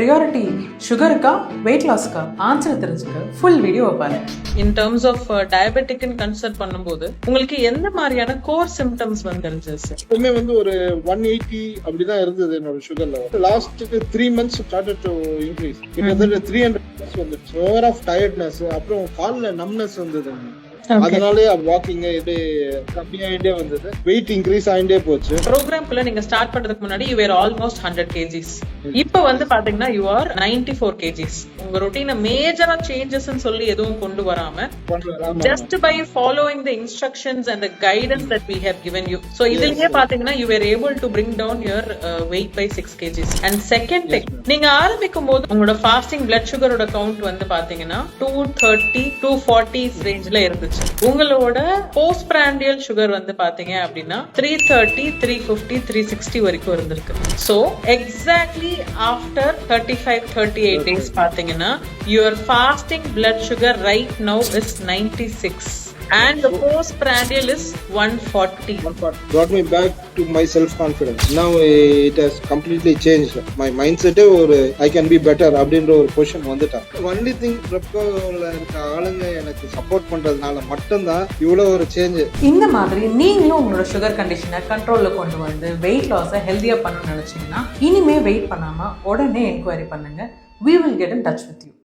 Priority சுகருக்கா wait லாஸ்க்கா answer தெரிஞ்சுக்க full video பாருங்க. In terms of டயபெட்டிக்னு consult பண்ணும்போது உங்களுக்கு எந்த மாதிரியான கோர் சிம்டம்ஸ் வந்து தெரிஞ்சது? எப்பவுமே வந்து ஒரு 180 அப்படிதான் இருந்தது என்னோட sugar level. Last 3 months started to increase. கிட்டத்தட்ட 300 வந்துச்சு. ஓவர் ஆஃப் டயர்ட்னஸ், அப்புறம் கால்ல நம்னஸ் வந்தது. அதனாலே வாக்கிங் இது கம்மியாயிட்டே வந்தது, வெயிட் இன்க்ரீஸ் ஆயிட்டே போச்சு. ப்ரோக்ராம்க்குள்ள நீங்க ஸ்டார்ட் பண்றதுக்கு முன்னாடி யூ வேர் ஆல்மோஸ்ட் 100 kgs. இப்போ வந்து பாத்தீங்கன்னா யூ ஆர் 94 kgs. உங்க ரொட்டீனை மேஜரா சேஞ்சஸ்ன்னு சொல்லி எதுவும் கொண்டு வராம just by following the instructions and the guidance that we have given you. So இதுலயே பாத்தீங்கன்னா you were able to bring down your weight by 6 kgs. And second thing, நீங்க ஆரம்பிக்கும் போது உங்களோட ஃபாஸ்டிங் பிளட் சுகரோட கவுண்ட் வந்து பாத்தீங்கன்னா 230 240 ரேஞ்ச்ல இருந்துச்சு. உங்களோட போஸ்ட் பிராண்டியல் சுகர் வந்து பாத்தீங்க அப்படின்னா 330 350 360 வரைக்கும் இருந்திருக்கு. சோ எக்ஸாக்ட்லி ஆஃப்டர் 35-38 டேஸ் பாத்தீங்கன்னா your fasting blood sugar right now is 96 and the postprandial is 140. Brought me back to my self confidence. Now it has completely changed my mindset. Or I can be better அப்படின்ற ஒரு position வந்துட்டேன். only thing ரெப்கோல இருக்க ஆளுங்க எனக்கு support பண்றதுனால மட்டும்தான் இவ்வளவு ஒரு சேஞ்ச். இந்த மாதிரி நீங்களும் உங்களோட சுகர் கண்டிஷனை கண்ட்ரோல்ல கொண்டு வந்து வெயிட் லாஸை ஹெல்தியா பண்ணணும்னு நினைச்சீங்கன்னா இனிமே வெயிட் பண்ணாம உடனே என்கொயரி பண்ணுங்க. we will get in touch with you.